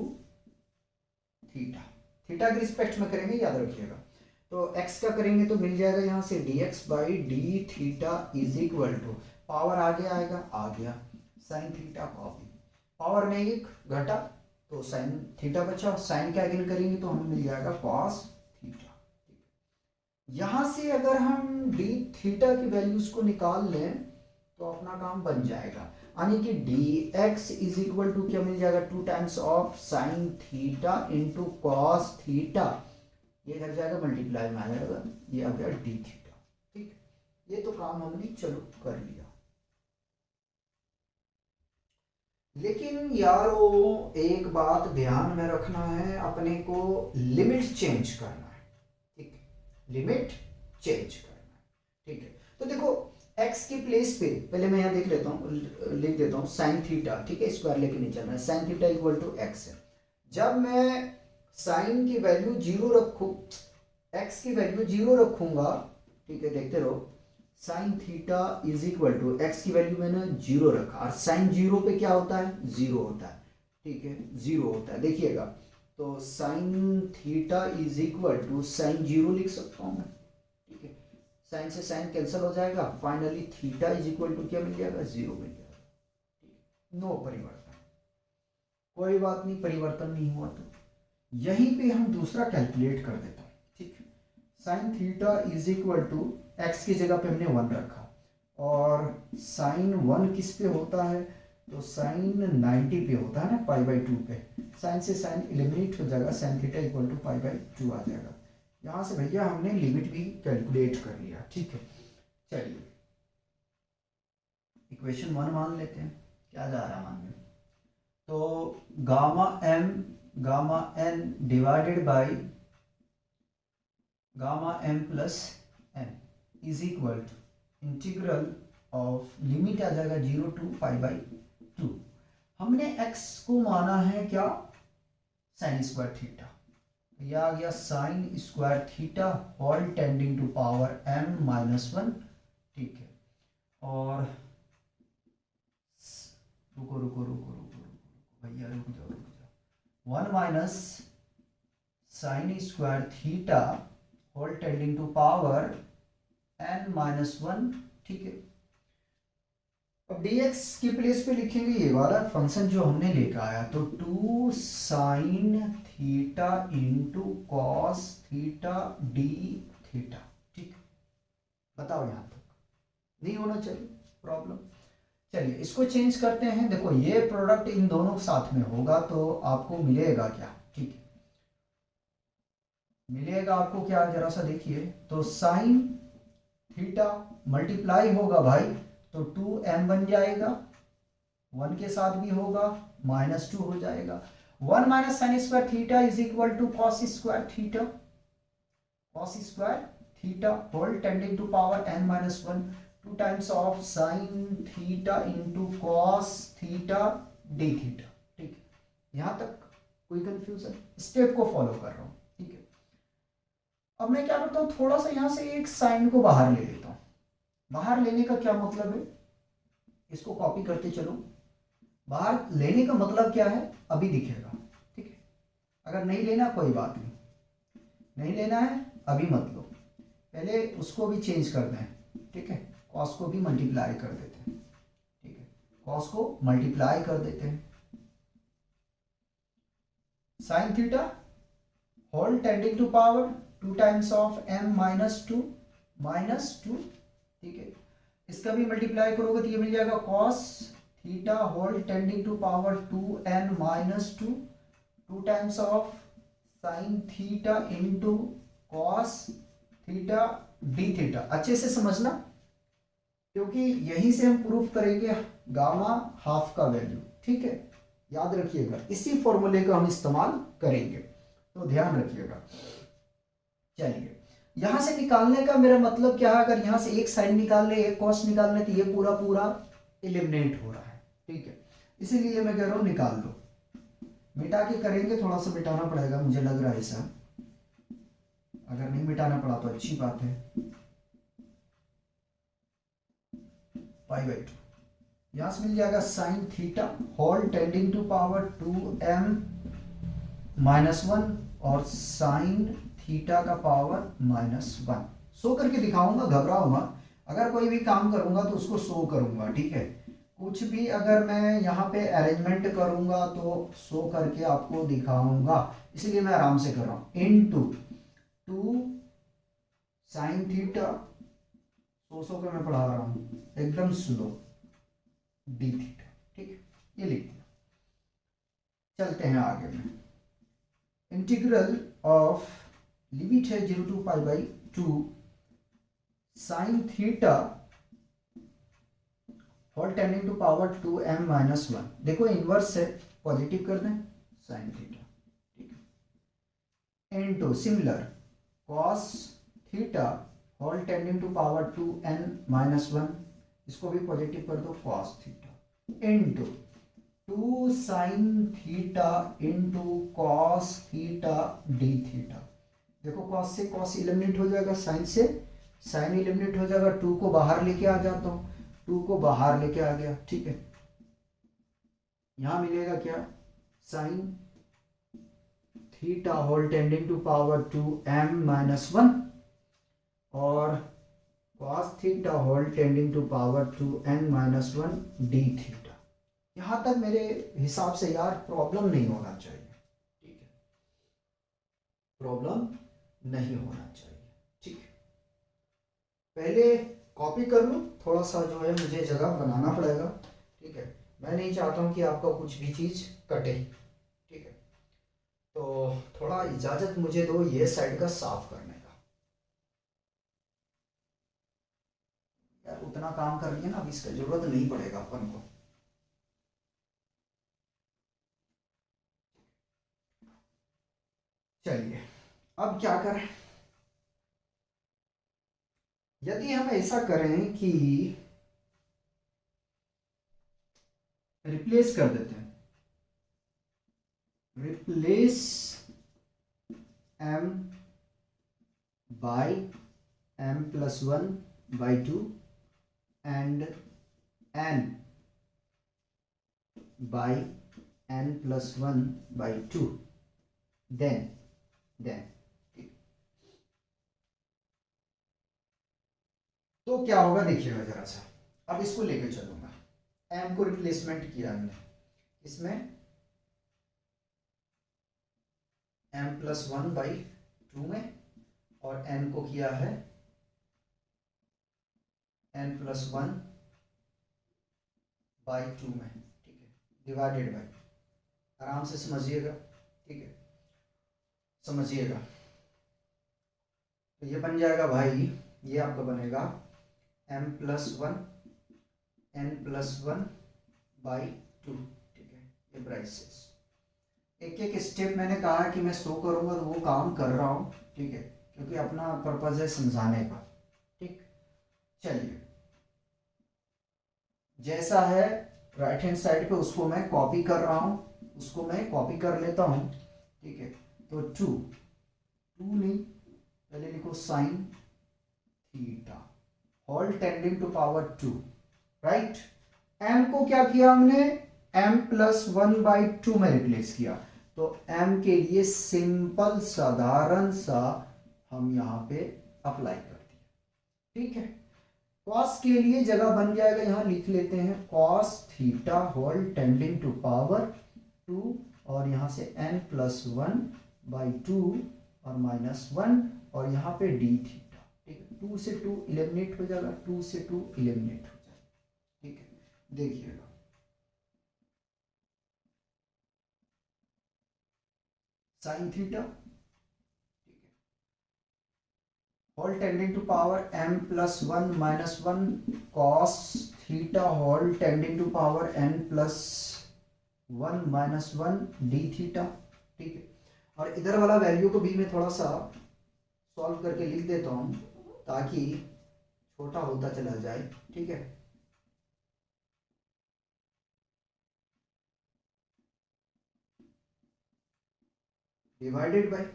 theta, theta के रिस्पेक्ट में करेंगे, याद रखिएगा। तो x का करेंगे तो मिल जाएगा यहाँ से dx by D theta is equal to, power आगे आएगा, आ गया साइन थीटा कॉपी, पावर में एक घटा तो साइन थीटा बचा, साइन कैंसिल करेंगे तो हमें मिल जाएगा कॉस थीटा। यहां से अगर हम डी थीटा की वैल्यूज को निकाल लें तो अपना काम बन जाएगा, यानी कि D X is equal to क्या मिल जाएगा, 2 times of sine theta into cos theta, ये लग जाएगा मल्टीप्लाई में आ जाएगा, ये आ गया डी थीटा, ठीक। ये तो काम हमने चलो कर लिया। लेकिन यारो एक बात ध्यान में रखना है, अपने को लिमिट चेंज करना है, ठीक, लिमिट चेंज करना है, ठीक है। तो देखो x की प्लेस पे पहले मैं यहाँ देख लेता हूँ, लिख देता हूँ साइन थीटा, ठीक है, स्क्वायर लेके नहीं चलना है, sine theta equal to x है। जब मैं साइन की वैल्यू 0 रखूँ, x की वैल्यू 0 रखूंगा, ठीक है, देखते रहो, sine theta is equal to X की वैल्यू मैंने 0 रखा, और साइन 0 पे क्या होता है, 0 होता है, ठीक है, 0 होता है, देखिएगा। तो sine theta is equal to sine 0 लिख सकता हूँ मैं, ठीक है, साइन से साइन कैंसिल हो जाएगा, finally theta is equal to क्या मिल जाएगा, 0 मिल जाएगा, ठीक, नो परिवर्तन, कोई बात नहीं, परिवर्तन नहीं हुआ तो यहीं पे हम दूसरा कैलकुलेट कर देता हूँ, ठीक है। Sine theta is equal to X की जगह पे हमने 1 रखा, और साइन 1 किस पे होता है, तो साइन 90 पे होता है ना, π/2 पे, साइन से साइन एलिमिनेट हो जाएगा, साइन थीटा इक्वल टू π/2 आ जाएगा। यहाँ से भैया हमने लिमिट भी कैलकुलेट कर लिया, ठीक है। चलिए इक्वेशन 1 मान लेते हैं, क्या जा रहा है मान में, तो gamma n divided by gamma m plus n is equal to integral of, limit आ जाएगा 0 to π/2। हमने x को माना है क्या, साइन स्क्वायर थीटा, यह आ गया sine square theta whole tending to power m minus 1, ठीक है। और रुको भैया, रुक जाओ, 1 minus sine square theta whole tending to power n minus 1, ठीक है। अब dx की प्लेस पे लिखेंगे ये वाला फंक्शन जो हमने लेकर आया, तो 2 sine theta into cos theta D theta, ठीक। बताओ यहां तक नहीं होना चाहिए प्रॉब्लम। चलिए इसको चेंज करते हैं, देखो ये प्रोडक्ट इन दोनों साथ में होगा तो आपको मिलेगा क्या, ठीक है, मिलेगा आपको क्या, जरा सा देखिए, तो साइन थीटा मल्टीप्लाई होगा भाई, तो 2m बन जाएगा, 1 के साथ भी होगा, -2 हो जाएगा। 1 minus sine square theta is equal to cos square theta, cos square theta whole tending to power n minus 1, 2 times of sin theta into cos theta d theta। ठीक है, यहां तक कोई कंफ्यूजन? स्टेप को फॉलो कर रहा हूं, ठीक है। अब मैं क्या करता हूं, थोड़ा सा यहां से एक साइन को बाहर ले लेता हूं। बाहर लेने का क्या मतलब है, इसको कॉपी करते चलो। बाहर लेने का मतलब क्या है अभी दिखेगा, ठीक है। अगर नहीं लेना कोई बात नहीं, नहीं लेना है अभी मत लो, पहले उसको भी चेंज कर दें, ठीक है। कॉस को भी मल्टीप्लाई कर देते हैं, ठीक है, कॉस को मल्टीप्लाई कर देते हैं। Sine theta whole tending to power 2 times of m -2, ठीक है। इसका भी मल्टीप्लाई करोगे तो ये मिल जाएगा cos theta whole tending to power 2n -2, 2 times of sine theta into cos theta D theta. अच्छे से समझना, क्योंकि यहीं से हम प्रूफ करेंगे गामा हाफ का वैल्यू, ठीक है। याद रखिएगा, इसी फॉर्मूले का हम इस्तेमाल करेंगे, तो ध्यान रखिएगा। चलिए, यहां से निकालने का मेरा मतलब क्या है, अगर यहां से एक साइन निकालने एक कॉस निकालने तो ये पूरा पूरा एलिमिनेट हो रहा है, ठीक है। इसीलिए मैं कह रहा हूं निकाल लो। मिटा के करेंगे, थोड़ा सा मिटाना पड़ेगा मुझे लग रहा है ऐसा, अगर नहीं मिटाना पड़ा तो अच्छी बात है। π/2 यहां से मिल जाएगा sine theta whole tending to power 2m -1 और साइन थीटा का पावर -1। सो करके दिखाऊंगा, घबराऊंगा, अगर कोई भी काम करूंगा तो उसको शो करूंगा, ठीक है। कुछ भी अगर मैं यहाँ पे अरेंजमेंट करूंगा तो शो करके आपको दिखाऊंगा, इसलिए मैं आराम से कर रहा हूँ। इनटू 2 साइन थीटा, सो के मैं पढ़ा रहा हूँ एकदम स्लो, डी थीटा, ठीक है, ये लिख दिया। चलते हैं आगे में। इंटीग्रल ऑफ लिमिट है 0 to π/2 sine theta whole tending to power 2m -1। देखो इनवर्स है, पॉजिटिव कर दें, साइन थीटा, ठीक है, into similar cos theta whole tending to power 2n -1, इसको भी पॉजिटिव कर दो, cos theta, into 2 sine theta into cos theta D theta. देखो कॉस से कॉस एलिमिनेट हो जाएगा, साइन से साइन एलिमिनेट हो जाएगा, 2 को बाहर लेके आ जाता हूँ, 2 को बाहर लेके आ गया, ठीक है। यहां मिलेगा क्या, sine theta whole tending to power 2m -1 और cos theta whole tending to power 2n -1 D theta. यहां तक मेरे हिसाब से यार प्रॉब्लम नहीं होना चाहिए, ठीक है, प्रॉब्लम नहीं होना चाहिए, ठीक है। पहले कॉपी कर लूँ, थोड़ा सा जो है मुझे जगह बनाना पड़ेगा, ठीक है। मैं नहीं चाहता हूँ कि आपका कुछ भी चीज़ कटे, ठीक है। तो थोड़ा इजाज़त मुझे दो ये साइड का साफ करने का। यार उतना काम कर लिया ना, अब इसका जरूरत नहीं पड़ेगा अपन को। चलिए, अब क्या करें, यदि हम ऐसा करें कि रिप्लेस कर देते हैं, replace m by m+1/2 and n by n+1/2, then तो क्या होगा देखिएगा जरा सा। अब इसको लेके चलूंगा, m को रिप्लेसमेंट किया हमने, इसमें m+1/2 में, और n को किया है n+1/2 में, ठीक है, डिवाइडेड बाय, आराम से समझिएगा, ठीक है, समझिएगा। तो ये बन जाएगा भाई, ये आपका बनेगा m+1 n+1 बाई 2। ठीक है, ये ब्राइसेस एक एक स्टेप मैंने कहा कि मैं शो करूंगा तो वो काम कर रहा हूँ। ठीक है, क्योंकि अपना पर्पज है समझाने का। ठीक, चलिए जैसा है राइट हैंड साइड पे उसको मैं कॉपी कर रहा हूँ, उसको मैं कॉपी कर लेता हूँ। ठीक है, तो टू नहीं, पहले लिखो sine theta whole tending to power 2, right. m को क्या किया हमने, m+1/2 में रिप्लेस किया। तो m के लिए सिंपल साधारण सा हम यहाँ पे अप्लाई कर दिया। ठीक है, कॉस के लिए जगह बन जाएगा, यहां लिख लेते हैं cos theta whole tending to power 2, और यहां से n+1/2 और -1, और यहाँ पे d थीटा। ठीक है, 2 से 2 इलिमिनेट हो जाएगा, 2 से 2 इलिमिनेट हो जाएगा। ठीक है, देखिएगा sine theta whole tending to power m+1 -1 cos theta whole tending to power n+1 -1 d theta. ठीक है, और इधर वाला वैल्यू को भी मैं थोड़ा सा सॉल्व करके लिख देता हूं ताकि छोटा होता चला जाए। ठीक है, डिवाइडेड बाय,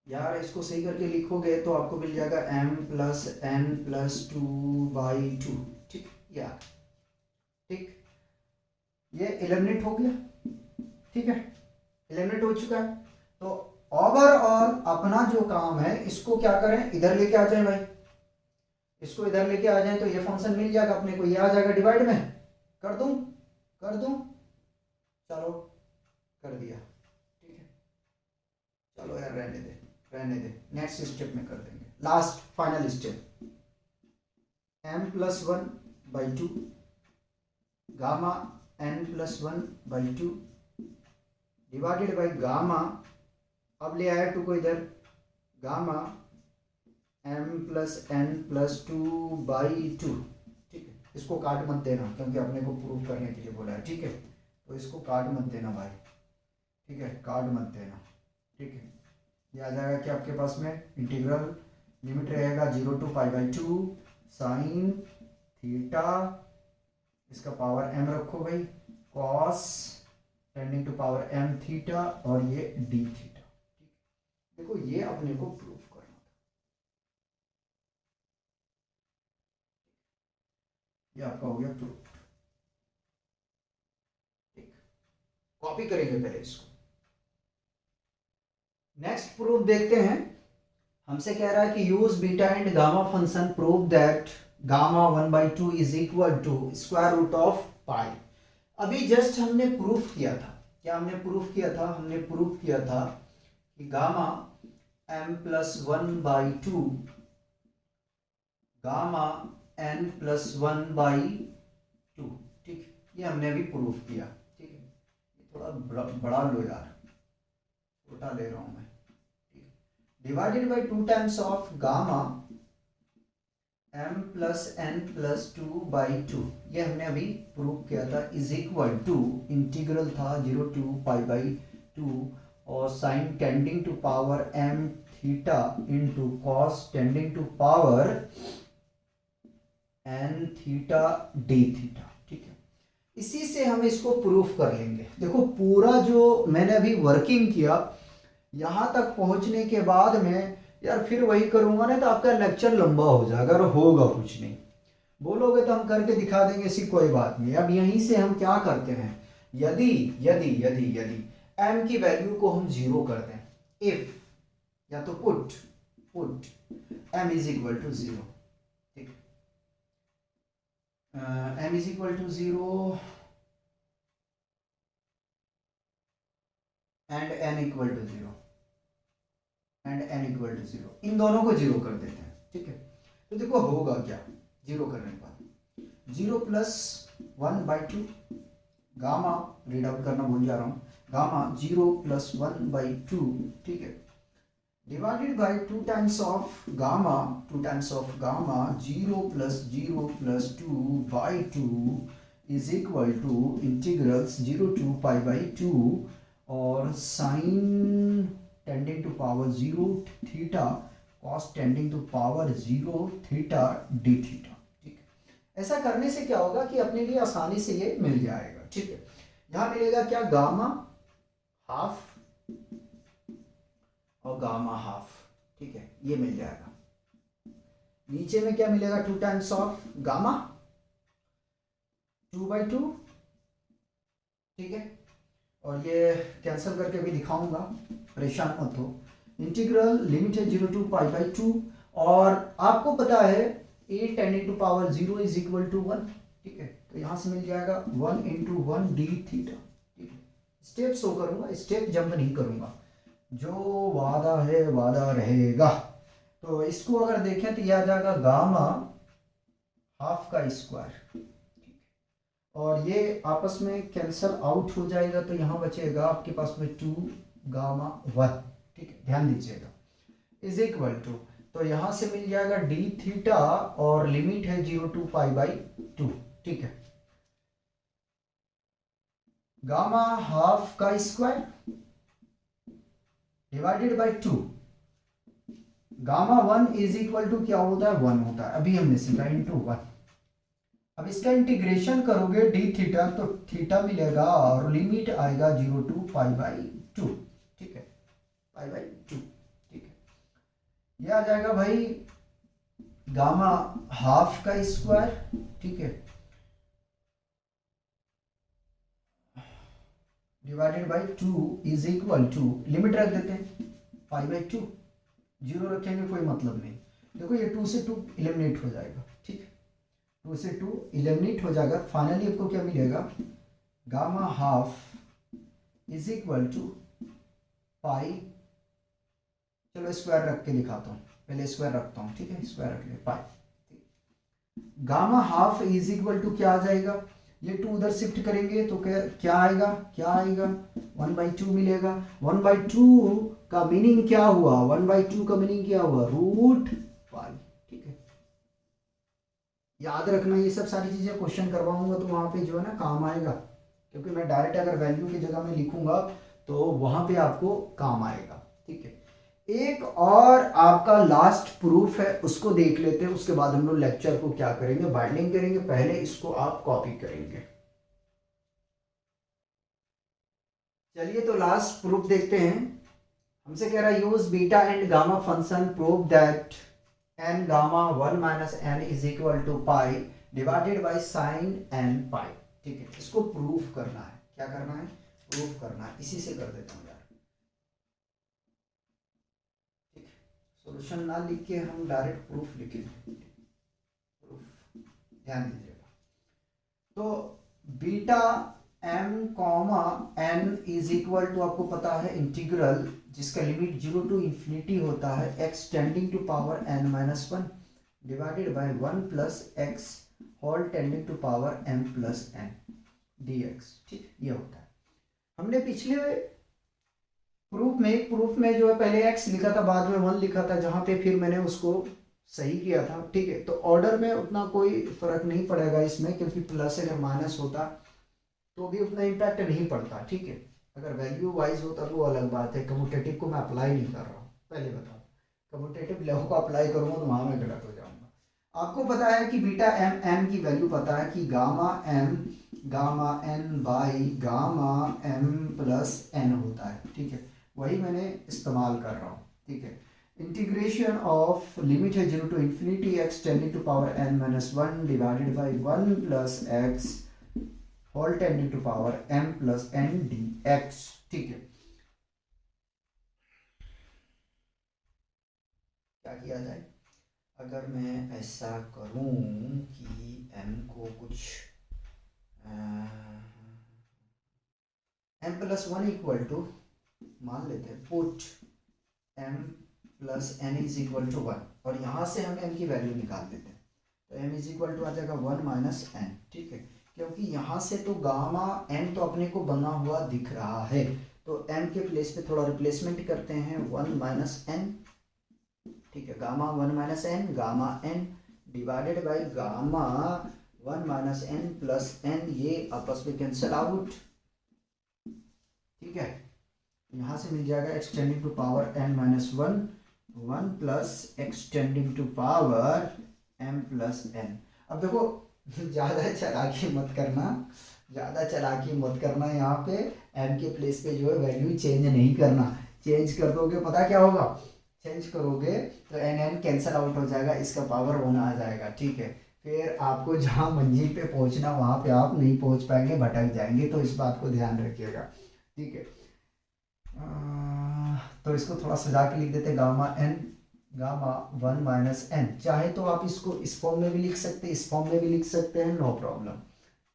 यार इसको सही करके लिखोगे तो आपको मिल जाएगा m+n+2/2। ठीक यार, ठीक, ये एलिमिनेट हो गया। ठीक है, एलिमिनेट हो चुका है। तो ओवरऑल अपना जो काम है इसको क्या करें, इधर लेके आ जाए भाई, इसको इधर लेके आ जाए तो ये फंक्शन मिल जाएगा अपने को, ये आ जाएगा डिवाइड में। कर दूं, चलो कर दिया। ठीक है, चलो यार रहने दे, नेक्स्ट स्टेप में कर देंगे, last final step. m+1/2 gamma n+1/2 divided by gamma, अब ले आया 2 को इधर, गामा m+n+2/2। ठीक है, इसको काट मत देना क्योंकि अपने को प्रूव करने के लिए बोला है। ठीक है, तो इसको काट मत देना भाई। ठीक है, काट मत देना। ठीक है, ये आ जाएगा कि आपके पास में इंटीग्रल लिमिट रहेगा 0 to π/2 साइन थीटा, इसका पावर m रखो भाई, cos tending to power m theta, और ये d थीटा। देखो ये अपने को प्रूव करना था, ये आपका हो गया प्रूफ। ठीक, कॉपी करेंगे पहले इसको, नेक्स्ट प्रूफ देखते हैं। हमसे कह रहा है कि use beta and gamma function prove that gamma 1/2 is equal to square root of pi. अभी जस्ट हमने प्रूफ किया था, क्या हमने प्रूफ किया था, हमने प्रूफ किया था कि गामा m+1/2 गामा n+1/2। ठीक, ये हमने अभी प्रूफ किया। ठीक है, ये थोड़ा बड़ा लो यार, छोटा ले रहा हूं मैं। Divided by 2 times of gamma m+n+2/2, ये हमने अभी प्रूव किया था, इज इक्वल टू इंटीग्रल था 0 to π/2 और sine tending to power m theta into cos tending to power n theta d theta. ठीक है, इसी से हम इसको प्रूफ कर लेंगे। देखो पूरा जो मैंने अभी वर्किंग किया यहां तक पहुंचने के बाद में यार फिर वही करूंगा ना तो आपका लेक्चर लंबा हो जाएगा और होगा कुछ नहीं। बोलोगे तो हम करके दिखा देंगे, ऐसी कोई बात नहीं। अब यहीं से हम क्या करते हैं, यदि यदि यदि यदि m की वैल्यू को हम 0 कर दें, इफ या तो put m is equal to 0। ठीक, m is equal to 0 and n equal to 0 and n equal to 0, इन दोनों को 0 कर देते हैं। ठीक है, तो देखो होगा क्या, 0 करने के बाद 0+1/2 गामा, रीड आउट करना भूल जा रहा हूं, गामा 0+1/2। ठीक है, divided by 2 times of gamma, 0 plus 0 plus 2 by 2 is equal to integrals 0 to pi by 2 और sin tending to power 0 theta cos tending to power 0 theta D theta. ठीक है, ऐसा करने से क्या होगा कि अपने लिए आसानी से ये मिल जाएगा। ठीक है, यहां मिलेगा क्या, गामा हाफ और गामा हाफ। ठीक है, ये मिल जाएगा। नीचे में क्या मिलेगा, 2 टाइम्स ऑफ गामा 2/2। ठीक है, और ये कैंसिल करके भी दिखाऊंगा, परेशान मत हो। इंटीग्रल लिमिट है 0 टू पाई बाई 2 और आपको पता है a tending to power 0 is equal to 1। ठीक है, तो यहां से मिल जाएगा 1 इंटू 1 डी थीटा। ठीक है, स्टेप शो करूंगा, स्टेप जंप नहीं करूंगा, जो वादा है वादा रहेगा। तो इसको अगर देखें तो यह आ जाएगा गामा हाफ का स्क्वायर और ये आपस में कैंसल आउट हो जाएगा, तो यहां बचेगा आपके पास में 2 गामा 1। ठीक है, ध्यान दीजिएगा, इज इक्वल टू, तो यहां से मिल जाएगा डी थीटा और लिमिट है 0 टू पाई बाई 2। ठीक है, गामा हाफ का square divided by 2, gamma 1 is equal to क्या होता है, 1 होता है, अभी हमने सीखा, इंटू 1। अब इसका इंटीग्रेशन करोगे डी थीटा तो थीटा मिलेगा और लिमिट आएगा 0 टू पाई बाई 2। ठीक है, पाई बाई 2। ठीक है, ये आ जाएगा भाई गामा हाफ का स्क्वायर। ठीक है, divided by 2 is equal to, limit रख देते हैं पाई बाई 2, 0 रखेंगे कोई मतलब नहीं। देखो ये 2 से 2 एलिमिनेट हो जाएगा। ठीक है, 2 से 2 एलिमिनेट हो जाएगा। फाइनली आपको क्या मिलेगा, gamma half is equal to pi, चलो स्क्वायर रख के दिखाता हूँ, पहले स्क्वायर रखता हूँ। ठीक है, स्क्वायर रख ले, pi gamma half is equal to क्या आ जाएगा, ये 2 उधर शिफ्ट करेंगे तो क्या आएगा, 1/2 मिलेगा। 1/2 का मीनिंग क्या हुआ, 1/2 का मीनिंग क्या हुआ, रूट पाई। ठीक है, याद रखना, ये सब सारी चीजें क्वेश्चन करवाऊंगा तो वहां पे जो है ना काम आएगा, क्योंकि मैं डायरेक्ट अगर वैल्यू की जगह में लिखूंगा तो वहां पे आपको काम आएगा। ठीक है, एक और आपका लास्ट प्रूफ है, उसको देख लेते हैं, उसके बाद हम लोग लेक्चर को क्या करेंगे, बाइंडिंग करेंगे। पहले इसको आप कॉपी करेंगे। चलिए, तो लास्ट प्रूफ देखते हैं। हमसे कह रहा है use beta and gamma function prove that n gamma 1 minus n is equal to pi divided by sine n pi. ठीक है, इसको प्रूफ करना है। क्या करना है, प्रूफ करना है। इसी से कर देता हूँ यार, सॉल्यूशन ना लिख के हम डायरेक्ट प्रूफ लिखेंगे। प्रूफ, ध्यान दीजिएगा। तो beta m comma n is equal to, आपको पता है इंटीग्रल जिसका लिमिट 0 टू इंफिनिटी होता है x tending to power n minus 1 divided by 1 plus x whole tending to power m plus n dx। ठीक, ये होता है। हमने पिछले प्रूफ में जो है पहले x लिखा था, बाद में 1 लिखा था, जहां पे फिर मैंने उसको सही किया था। ठीक है, तो ऑर्डर में उतना कोई फर्क नहीं पड़ेगा इसमें, क्योंकि प्लस अगर माइनस होता तो भी उतना इम्पैक्ट नहीं पड़ता। ठीक है, अगर वैल्यू वाइज होता तो वो अलग बात है। कम्यूटेटिव को मैं अप्लाई नहीं कर रहा हूँ, पहले बताओ, कम्यूटेटिव लेवल को अप्लाई करूँगा तो वहाँ मैं गलत हो जाऊँगा। आपको पता है कि बीटा m की वैल्यू पता है कि gamma n by gamma m plus n होता है। ठीक है, वही मैंने इस्तेमाल कर रहा हूँ। ठीक है, इंटीग्रेशन ऑफ लिमिट है 0 to infinity x tending to power n minus 1 divided by 1 plus x whole tending to power m plus n dx। ठीक है, क्या किया जाए, अगर मैं ऐसा करूं कि m को कुछ m प्लस 1 इक्वल टू मान लेते हैं, put m plus n is equal to 1 और यहाँ से हम m की वैल्यू निकाल देते हैं, तो m इज इक्वल टू आ जाएगा 1 माइनस n। ठीक है, क्योंकि यहाँ से तो गामा n तो अपने को बना हुआ दिख रहा है, तो m के प्लेस पे थोड़ा रिप्लेसमेंट करते हैं, 1 माइनस n, ठीक है, gamma 1 minus n, gamma n divided by gamma 1 minus n plus n, ये आपस में कैंसल आउट, ठीक है। यहाँ से मिल जाएगा x tending to power n minus 1 plus x tending to power m plus n। अब देखो ज़्यादा चालाकी मत करना, ज़्यादा चालाकी मत करना, यहाँ पे m के प्लेस पे जो है वैल्यू चेंज नहीं करना। चेंज कर दोगे पता क्या होगा, चेंज करोगे तो n कैंसल आउट हो जाएगा, इसका पावर 1 आ जाएगा, ठीक है। फिर आपको जहाँ मंजिल पे पहुँचना वहाँ पे आप नहीं पहुँच पाएंगे, भटक जाएंगे, तो इस बात को ध्यान रखिएगा, ठीक है। तो इसको थोड़ा सजा के लिख देते, gamma n, gamma 1 minus n। चाहे तो आप इसको इस फॉर्म में भी लिख सकते हैं, इस फॉर्म में भी लिख सकते हैं, नो प्रॉब्लम,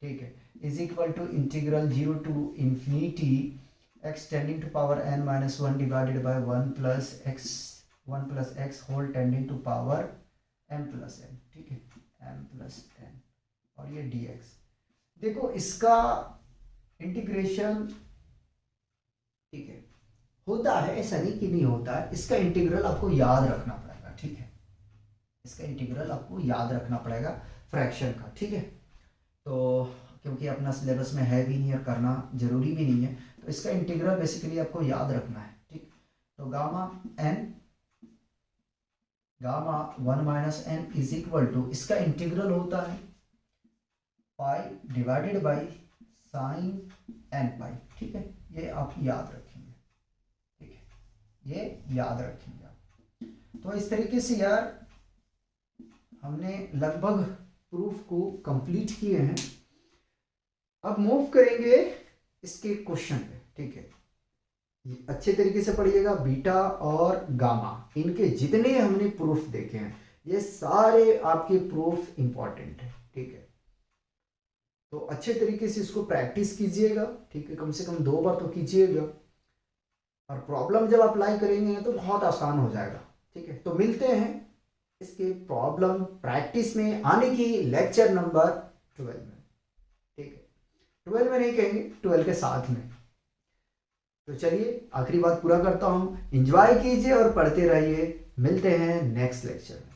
ठीक है। Is equal to integral 0 to infinity x tending to power n minus 1 divided by 1 plus x whole tending to power m plus n, ठीक है, m प्लस n, और ये dx। देखो इसका इंटीग्रेशन, ठीक है, होता है, ऐसा नहीं कि नहीं होता है, इसका इंटीग्रल आपको याद रखना पड़ेगा, ठीक है, इसका इंटीग्रल आपको याद रखना पड़ेगा फ्रैक्शन का, ठीक है। तो क्योंकि अपना सिलेबस में है भी नहीं और करना जरूरी भी नहीं है, तो इसका इंटीग्रल बेसिकली आपको याद रखना है, ठीक। तो gamma n, gamma 1 minus n is equal to, इसका इंटीग्रल होता है pi divided by sine n pi, ठीक है, ये आप याद रखेंगे, ठीक है, ये याद रखेंगे आप। तो इस तरीके से यार हमने लगभग प्रूफ को कंप्लीट किए हैं। अब मूव करेंगे इसके क्वेश्चन पे, ठीक है। अच्छे तरीके से पढ़िएगा, बीटा और गामा, इनके जितने हमने प्रूफ देखे हैं ये सारे आपके प्रूफ इंपॉर्टेंट है, ठीक है। तो अच्छे तरीके से इसको प्रैक्टिस कीजिएगा, ठीक है, कम से कम 2 बार तो कीजिएगा, और प्रॉब्लम जब अप्लाई करेंगे तो बहुत आसान हो जाएगा, ठीक है। तो मिलते हैं इसके प्रॉब्लम प्रैक्टिस में आने की लेक्चर नंबर 12 में, ठीक है, 12 में नहीं कहेंगे, 12 के साथ में। तो चलिए आखिरी बात पूरा करता हूँ, एंजॉय कीजिए और पढ़ते रहिए, मिलते हैं नेक्स्ट लेक्चर में।